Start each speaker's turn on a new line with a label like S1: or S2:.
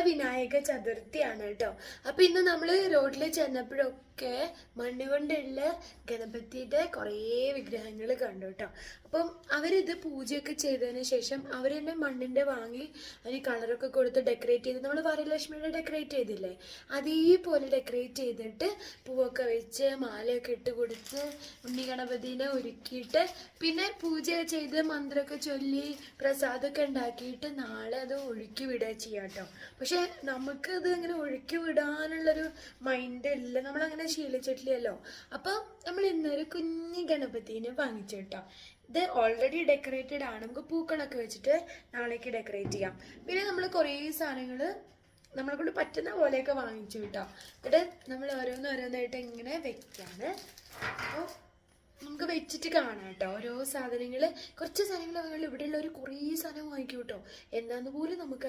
S1: നാളെ വിനായക ചതുർത്ഥിയാണ് കേട്ടോ. അപ്പൊ ഇന്ന് നമ്മള് റോഡിൽ ചെന്നപ്പോഴൊക്കെ മണ്ണുകൊണ്ടുള്ള ഗണപതിയുടെ കുറേ വിഗ്രഹങ്ങൾ കണ്ടു കേട്ടോ. അപ്പം അവരിത് പൂജയൊക്കെ ചെയ്തതിന് ശേഷം അവർ തന്നെ മണ്ണിന്റെ വാങ്ങി അതിന് കളറൊക്കെ കൊടുത്ത് ഡെക്കറേറ്റ് ചെയ്ത് നമ്മൾ വരലക്ഷ്മിയുടെ ഡെക്കറേറ്റ് ചെയ്തില്ലേ, അതേപോലെ ഡെക്കറേറ്റ് ചെയ്തിട്ട് പൂവൊക്കെ വെച്ച് മാലയൊക്കെ ഇട്ട് കൊടുത്ത് ഉണ്ണി ഗണപതിനെ ഒരുക്കിയിട്ട് പിന്നെ പൂജ ചെയ്ത് മന്ത്രമൊക്കെ ചൊല്ലി പ്രസാദമൊക്കെ ഉണ്ടാക്കിയിട്ട് നാളെ അത് ഒഴുക്കി വിടുക ചെയ്യാം കേട്ടോ. പക്ഷെ നമുക്ക് അത് ഇങ്ങനെ ഒഴുക്കി വിടാനുള്ളൊരു മൈൻഡ് ഇല്ല, നമ്മളങ്ങനെ ശീലിച്ചിട്ടില്ലല്ലോ. അപ്പം നമ്മൾ ഇന്നൊരു കുഞ്ഞി ഗണപതിനെ വാങ്ങിച്ചു കേട്ടോ. ഇത് ഓൾറെഡി ഡെക്കറേറ്റഡ് ആണ്, നമുക്ക് പൂക്കളൊക്കെ വെച്ചിട്ട് നാളേക്ക് ഡെക്കറേറ്റ് ചെയ്യാം. പിന്നെ നമ്മൾ കുറേ സാധനങ്ങൾ നമ്മളെ കൊണ്ട് പറ്റുന്ന പോലെയൊക്കെ വാങ്ങിച്ചു കേട്ടോ. എന്നിട്ട് നമ്മൾ ഓരോന്നോരോന്നായിട്ട് ഇങ്ങനെ വെക്കാണ്. അപ്പോൾ നമുക്ക് വെച്ചിട്ട് കാണാം കേട്ടോ. ഓരോ സാധനങ്ങൾ, കുറച്ച് സാധനങ്ങൾ ഇവിടെയുള്ള ഒരു കുറേ സാധനം വാങ്ങിക്കും കേട്ടോ. എന്നാന്ന് പോലും നമുക്ക്